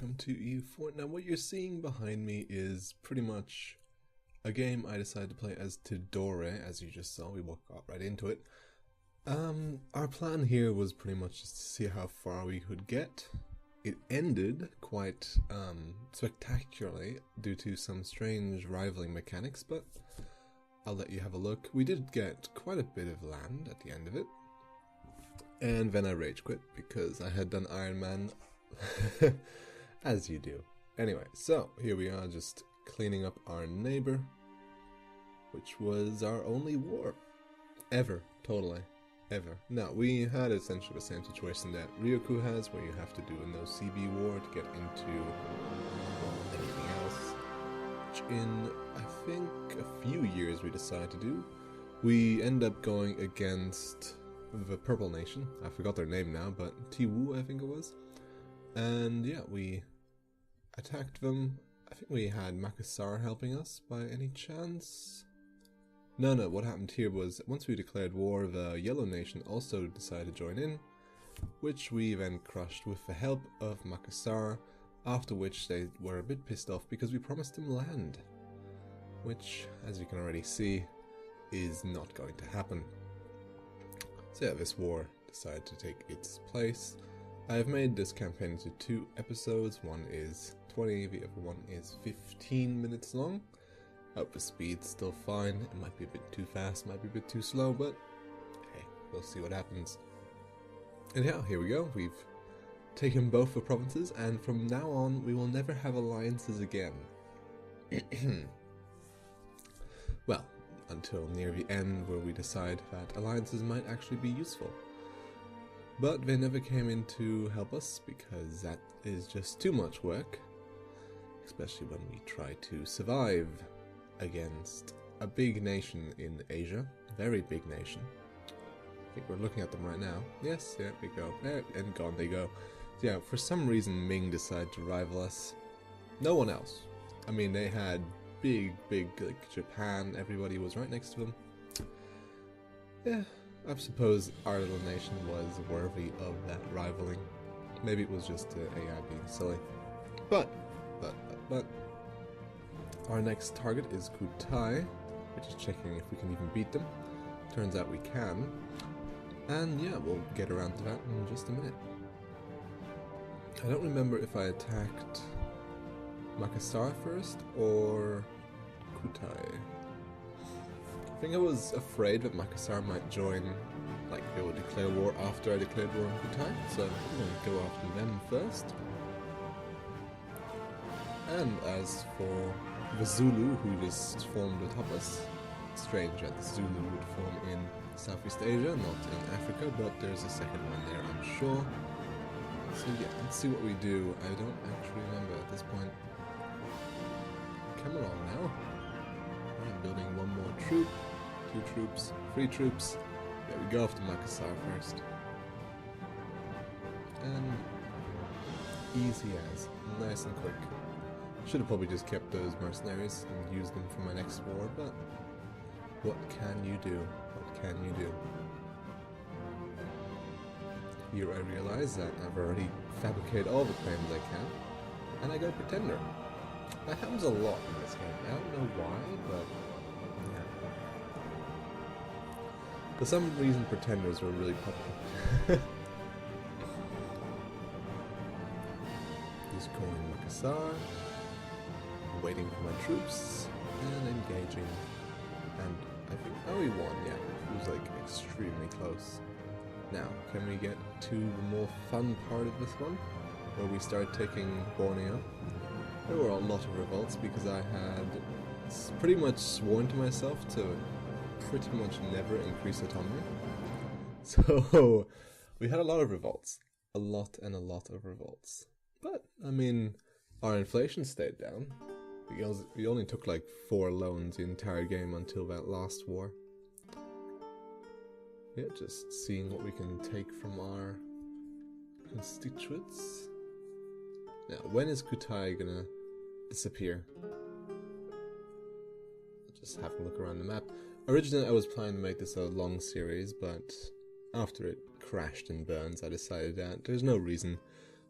welcome to EU4. Now what you're seeing behind me is pretty much a game I decided to play as Tidore, as you just saw. We got right into it. Our plan here was pretty much just to see how far we could get. It ended quite spectacularly due to some strange rivaling mechanics, but I'll let you have a look. We did get quite a bit of land at the end of it. And then I rage quit because I had done IronMan as you do. Anyway, so here we are just cleaning up our neighbor, which was our only war ever, totally, ever. Now, we had essentially the same situation that Ryoku has, where you have to do a no CB war to get into anything else, which in, I think, a few years we decided to do. We end up going against the Purple Nation. I forgot their name now, but Tiwu, I think it was. And yeah, we attacked them. I think we had Makassar helping us by any chance. No, what happened here was once we declared war, the Yellow Nation also decided to join in, which we then crushed with the help of Makassar, after which they were a bit pissed off because we promised them land, which, as you can already see, is not going to happen. So yeah, this war decided to take its place. I have made this campaign into 2 episodes. One is 20, the other one is 15 minutes long. Hope the speed's still fine. It might be a bit too fast, might be a bit too slow, but hey, we'll see what happens. And yeah, here we go. We've taken both the provinces, and from now on, we will never have alliances again. Well, until near the end, where we decide that alliances might actually be useful. But they never came in to help us, because that is just too much work, especially when we try to survive against a big nation in Asia, a very big nation. I think we're looking at them right now. Yes, there we go, and gone they go. So yeah, for some reason Ming decided to rival us. No one else. I mean, they had big, like Japan, everybody was right next to them. Yeah. I suppose our little nation was worthy of that rivaling. Maybe it was just AI being silly. But, our next target is Kutai, which is checking if we can even beat them. Turns out we can. And yeah, we'll get around to that in just a minute. I don't remember if I attacked Makassar first or Kutai. I think I was afraid that Makassar might join, like they would declare war after I declared war on Kutai, so I'm going to go after them first. And as for the Zulu, who just formed atop us, it's strange that the Zulu would form in Southeast Asia, not in Africa, but there's a second one there, I'm sure. So yeah, let's see what we do. I don't actually remember at this point. Come along now. I'm building one more troop. 2 troops, 3 troops. Yeah, we go after Makassar first. And easy as, nice and quick. Should have probably just kept those mercenaries and used them for my next war, but what can you do? What can you do? Here I realize that I've already fabricated all the claims I can, and I go Pretender. That happens a lot in this game. I don't know why, but for some reason, Pretenders were really popular. Just calling Makassar, waiting for my troops, and engaging. And I think, oh, we won, yeah. It was like extremely close. Now, can we get to the more fun part of this one, where we start taking Borneo? There were a lot of revolts because I had pretty much sworn to myself to pretty much never increase autonomy. So we had a lot of revolts. A lot of revolts. But, I mean, our inflation stayed down. We only took like 4 loans the entire game until that last war. Yeah, just seeing what we can take from our constituents. Now, when is Kutai gonna disappear? Just have a look around the map. Originally I was planning to make this a long series, but after it crashed and burns I decided that there's no reason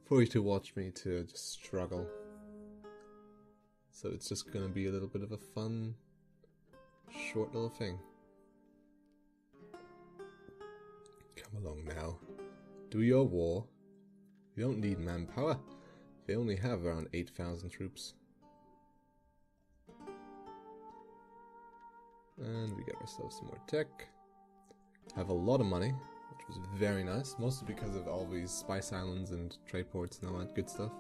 for you to watch me to just struggle. So it's just gonna be a little bit of a fun, short little thing. Come along now. Do your war. You don't need manpower. They only have around 8,000 troops. And we get ourselves some more tech. Have a lot of money, which was very nice, mostly because of all these spice islands and trade ports and all that good stuff.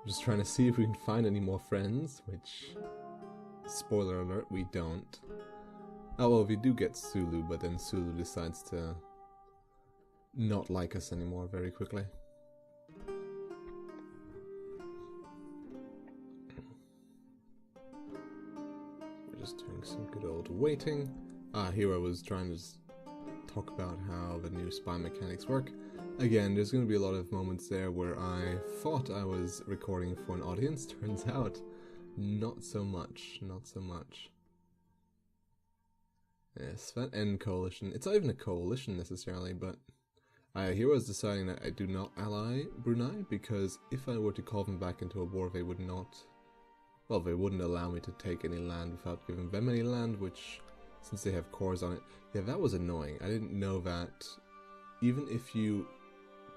Just trying to see if we can find any more friends, which, spoiler alert, we don't. Oh well, we do get Sulu, but then Sulu decides to not like us anymore very quickly. We're just doing some good old waiting. Here I was trying to talk about how the new spy mechanics work. Again, there's going to be a lot of moments there where I thought I was recording for an audience. Turns out, not so much, not so much. Yes, that End coalition. It's not even a coalition necessarily, but here I was deciding that I do not ally Brunei, because if I were to call them back into a war, they would not... Well, they wouldn't allow me to take any land without giving them any land, which, since they have cores on it... Yeah, that was annoying. I didn't know that even if you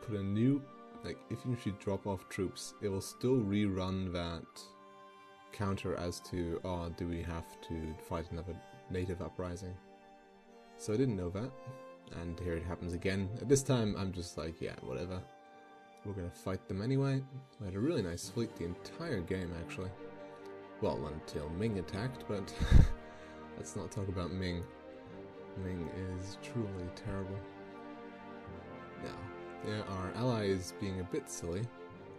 put a new... Like, even if you drop off troops, it will still rerun that counter as to, oh, do we have to fight another native uprising? So I didn't know that, and here it happens again. At this time, I'm just like, yeah, whatever. We're gonna fight them anyway. I had a really nice fleet the entire game, actually. Well, until Ming attacked, but let's not talk about Ming. Ming is truly terrible. Now, yeah, our ally is being a bit silly,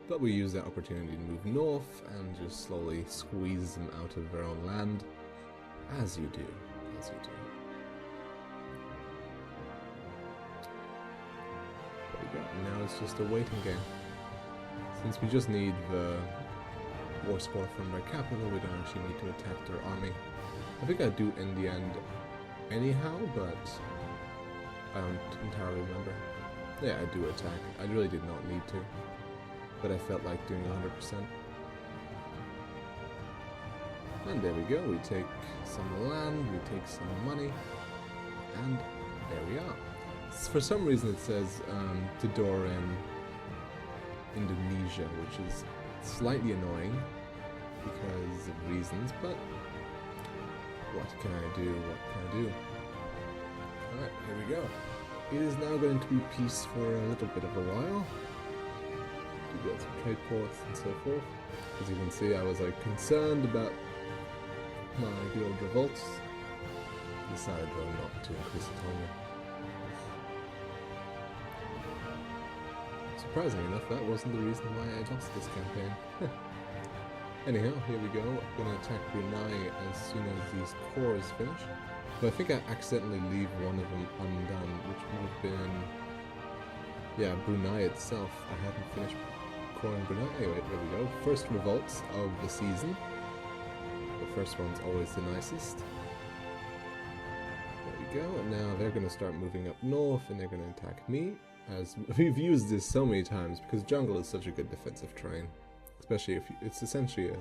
but we use that opportunity to move north and just slowly squeeze them out of their own land, as you do, as you do. There we go. Now it's just a waiting game. Since we just need the war score from their capital, we don't actually need to attack their army. I think I do in the end anyhow, but I don't entirely remember. Yeah, I do attack. I really did not need to, but I felt like doing 100%. And there we go, we take some land, we take some money, and there we are. For some reason it says Tidore in Indonesia, which is slightly annoying because of reasons, but what can I do, what can I do? Alright, here we go. It is now going to be peace for a little bit of a while. We got some trade ports and so forth. As you can see, I was like concerned about my good old revolts. Decided though not to increase autonomy. Surprisingly enough, that wasn't the reason why I lost this campaign. Anyhow, here we go. I'm going to attack Brunei as soon as these cores finish. But I think I accidentally leave one of them undone, which would have been... Yeah, Brunei itself. I hadn't finished coring Brunei. Anyway, there we go. First revolts of the season. The first one's always the nicest. There we go, and now they're going to start moving up north, and they're going to attack me. As we've used this so many times, because jungle is such a good defensive terrain. Especially if it's essentially a...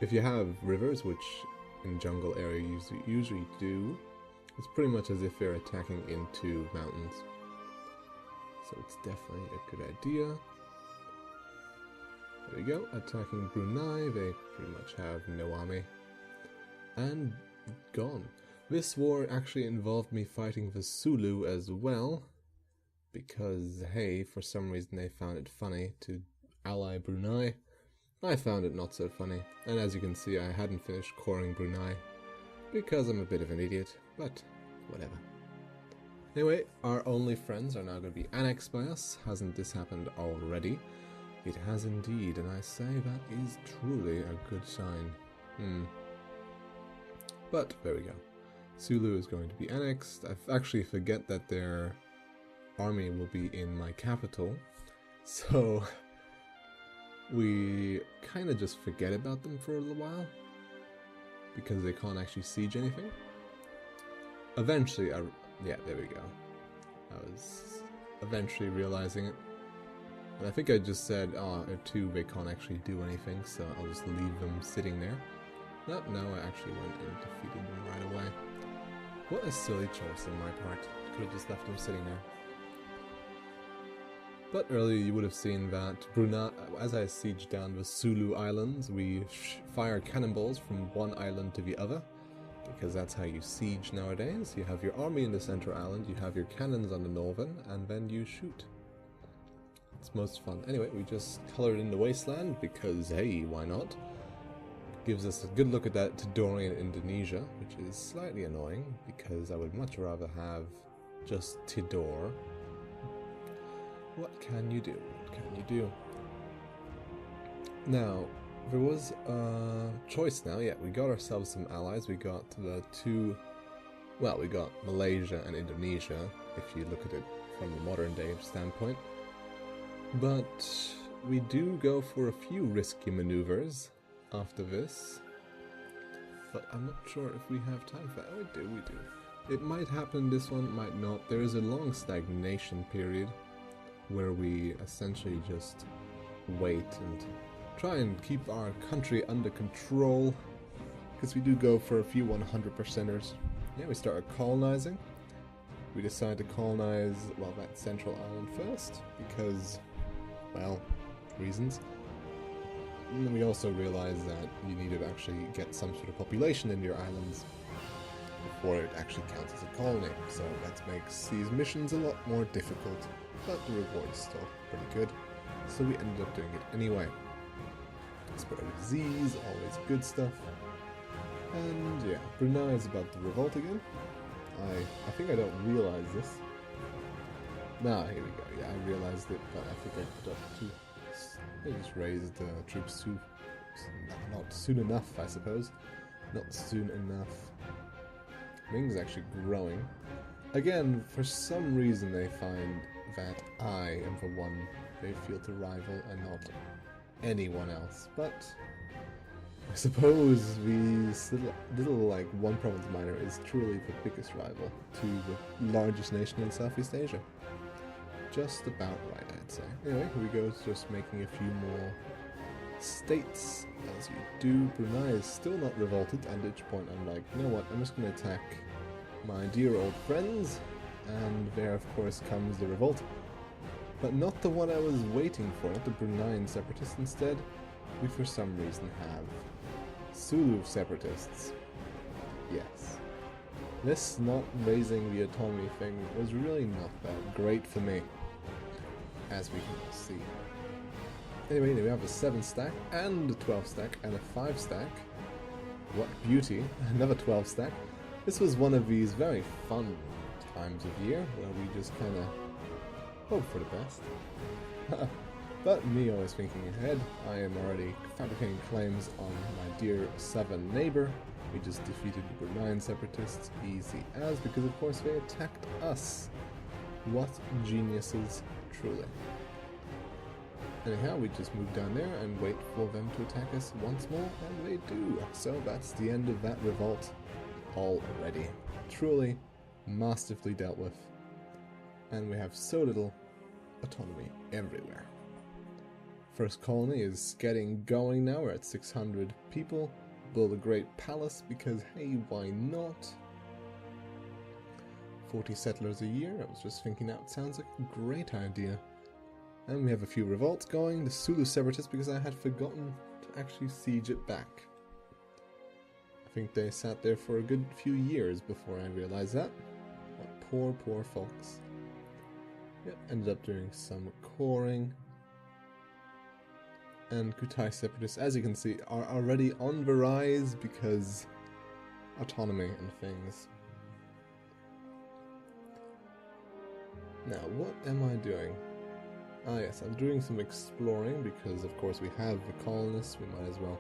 If you have rivers, which in jungle area you usually do, it's pretty much as if they're attacking into mountains. So it's definitely a good idea. There we go, attacking Brunei. They pretty much have no army. And gone. This war actually involved me fighting the Sulu as well, because, hey, for some reason they found it funny to ally Brunei. I found it not so funny, and as you can see I hadn't finished coring Brunei, because I'm a bit of an idiot, but whatever. Anyway, our only friends are now going to be annexed by us. Hasn't this happened already? It has indeed, and I say that is truly a good sign. But there we go. Sulu is going to be annexed. I actually forget that their army will be in my capital, so we kind of just forget about them for a little while because they can't actually siege anything. Eventually, yeah, there we go. I was eventually realizing it. And I think I just said, two, they can't actually do anything, so I'll just leave them sitting there. No, I actually went and defeated them right away. What a silly choice on my part. Could have just left them sitting there. But earlier you would have seen that Brunei, as I siege down the Sulu Islands, we fire cannonballs from one island to the other, because that's how you siege nowadays. You have your army in the central island, you have your cannons on the northern, and then you shoot. It's most fun. Anyway, we just colored in the wasteland, because hey, why not? Gives us a good look at that Tidore in Indonesia, which is slightly annoying, because I would much rather have just Tidore. What can you do? What can you do? Now, there was a choice now. Yeah, we got ourselves some allies. We got the two... Well, we got Malaysia and Indonesia, if you look at it from the modern day standpoint. But we do go for a few risky maneuvers after this. But I'm not sure if we have time for that. Oh, we do. It might happen, this one might not. There is a long stagnation period where we essentially just wait and try and keep our country under control, because we do go for a few 100%ers. Yeah, we started colonizing. We decided to colonize, well, that central island first, because, well, reasons. And then we also realized that you need to actually get some sort of population in your islands before it actually counts as a colony, so that makes these missions a lot more difficult. But the reward's still pretty good, so we ended up doing it anyway. Spread of disease, always good stuff. And yeah, Brunei is about to revolt again. I think I don't realize this. Nah, here we go. Yeah, I realized it, but I think I forgot to. I just raised troops too. Not soon enough, I suppose. Not soon enough. Ming's actually growing. Again, for some reason they find that I am the one they feel to rival and not anyone else. But I suppose the little like one province minor is truly the biggest rival to the largest nation in Southeast Asia. Just about right, I'd say. Anyway, here we go, just making a few more states. As you do, Brunei is still not revolted, at which point I'm like, you know what, I'm just going to attack my dear old friends, and there of course comes the revolt. But not the one I was waiting for, not the Bruneian separatists. Instead, we for some reason have Sulu separatists. Yes. This not raising the autonomy thing was really not that great for me, as we can all see. Anyway, we have a 7 stack, and a 12 stack, and a 5 stack. What beauty, another 12 stack. This was one of these very fun times of year, where we just kind of hope for the best. But me always thinking ahead, I am already fabricating claims on my dear southern neighbor. We just defeated the Bruneian separatists, easy as, because of course they attacked us. What geniuses, truly. Anyhow, we just move down there and wait for them to attack us once more, and they do. So that's the end of that revolt already. Truly, masterfully dealt with. And we have so little autonomy everywhere. First colony is getting going now. We're at 600 people. Build a great palace because, hey, why not? 40 settlers a year. I was just thinking that sounds like a great idea. And we have a few revolts going. The Sulu separatists, because I had forgotten to actually siege it back. I think they sat there for a good few years before I realized that. What poor, poor folks. Yep, ended up doing some coring. And Kutai separatists, as you can see, are already on the rise because autonomy and things. Now, what am I doing? Ah yes, I'm doing some exploring because of course we have the colonists, we might as well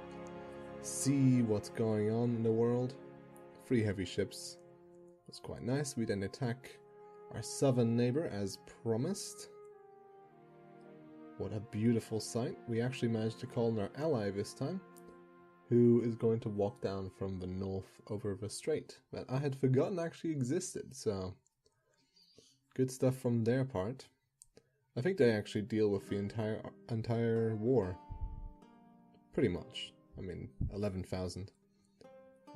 see what's going on in the world. Free heavy ships was quite nice. We then attack our southern neighbor as promised. What a beautiful sight. We actually managed to call in our ally this time, who is going to walk down from the north over the strait that I had forgotten actually existed, so good stuff from their part. I think they actually deal with the entire war. Pretty much. I mean, 11,000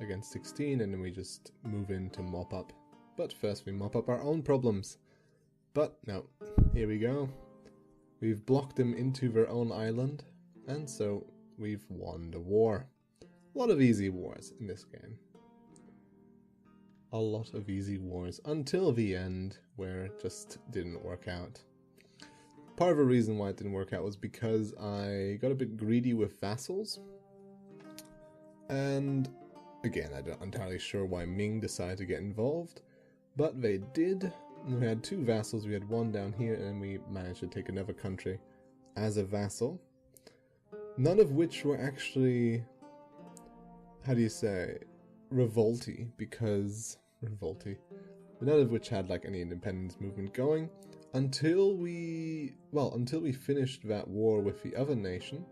against 16, and then we just move in to mop up. But first we mop up our own problems. But no, here we go. We've blocked them into their own island, and so we've won the war. A lot of easy wars in this game. A lot of easy wars until the end, where it just didn't work out. Part of the reason why it didn't work out was because I got a bit greedy with vassals. And again, I'm not entirely sure why Ming decided to get involved, but they did. We had 2 vassals, we had 1 down here, and we managed to take another country as a vassal. None of which were actually, how do you say, revolty, because none of which had like any independence movement going until we finished that war with the other nation,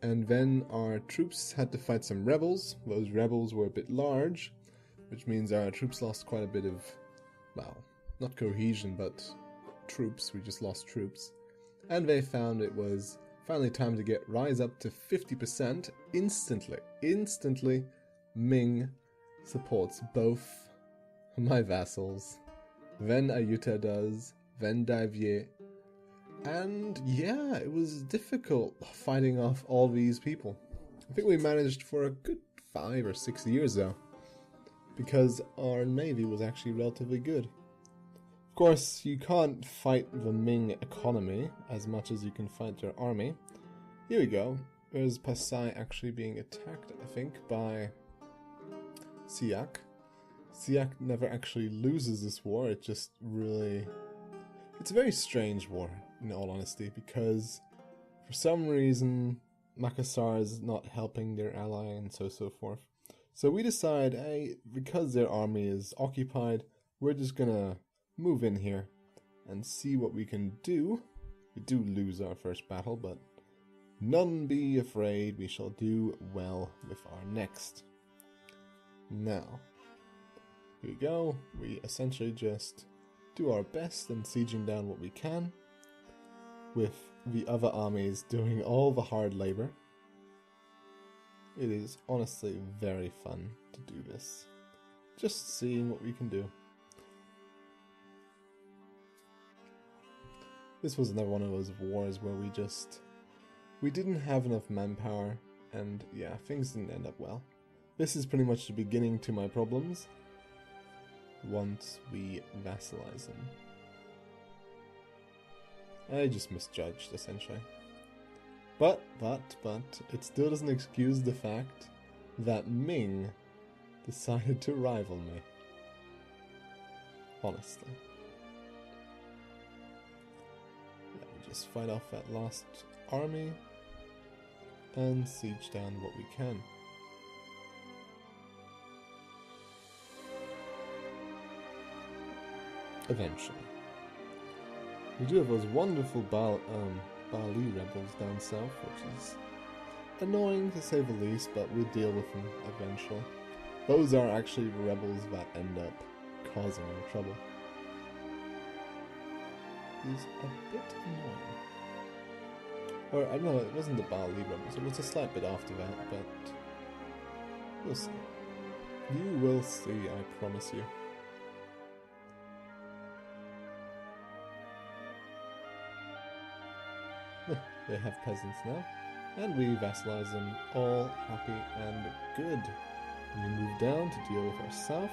and then our troops had to fight some rebels. Those rebels were a bit large, which means our troops lost quite a bit of, well, not cohesion, but troops. We just lost troops, and they found it was finally time to get rise up to 50% instantly. Ming supports both my vassals, then Ayuta does, then Davier, and yeah, it was difficult fighting off all these people. I think we managed for a good 5 or 6 years though, because our navy was actually relatively good. Of course, you can't fight the Ming economy as much as you can fight their army. Here we go. There's Pasai actually being attacked, I think, by Siak. Siak never actually loses this war. It just really... It's a very strange war, in all honesty, because for some reason Makassar is not helping their ally and so forth. So we decide, hey, because their army is occupied, we're just gonna move in here and see what we can do. We do lose our first battle, but none be afraid, we shall do well with our next. Now, here we go. We essentially just do our best in sieging down what we can, with the other armies doing all the hard labor. It is honestly very fun to do this. Just seeing what we can do. This was another one of those wars where we didn't have enough manpower, and yeah, things didn't end up well. This is pretty much the beginning to my problems once we vassalize them. I just misjudged, essentially. But, it still doesn't excuse the fact that Ming decided to rival me. Honestly. Yeah, we just fight off that last army and siege down what we can. Eventually. We do have those wonderful Bali rebels down south, which is annoying to say the least, but we'll deal with them eventually. Those are actually the rebels that end up causing our trouble. It's a bit annoying. Or, I don't know, it wasn't the Bali rebels, it was a slight bit after that, but we'll see. You will see, I promise you. They have peasants now, and we vassalize them, all happy and good. And we move down to deal with our south,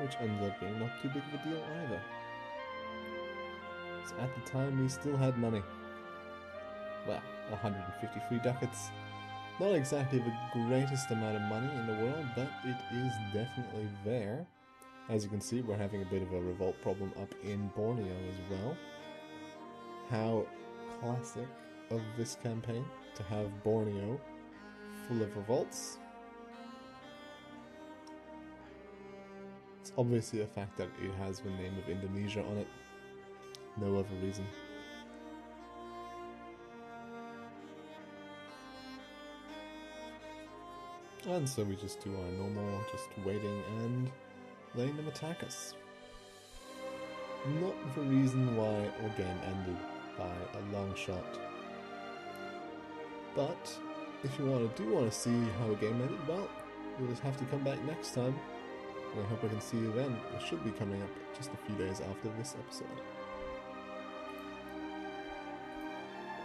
which ends up being not too big of a deal either. So at the time we still had money. Well, 153 ducats. Not exactly the greatest amount of money in the world, but it is definitely there. As you can see, we're having a bit of a revolt problem up in Borneo as well. How classic of this campaign to have Borneo full of revolts. It's obviously a fact that it has the name of Indonesia on it. No other reason. And so we just do our normal, just waiting and letting them attack us. not the reason why our game ended by a long shot. But if you do want to see how a game ended, well, you'll just have to come back next time. And I hope I can see you then. It should be coming up just a few days after this episode.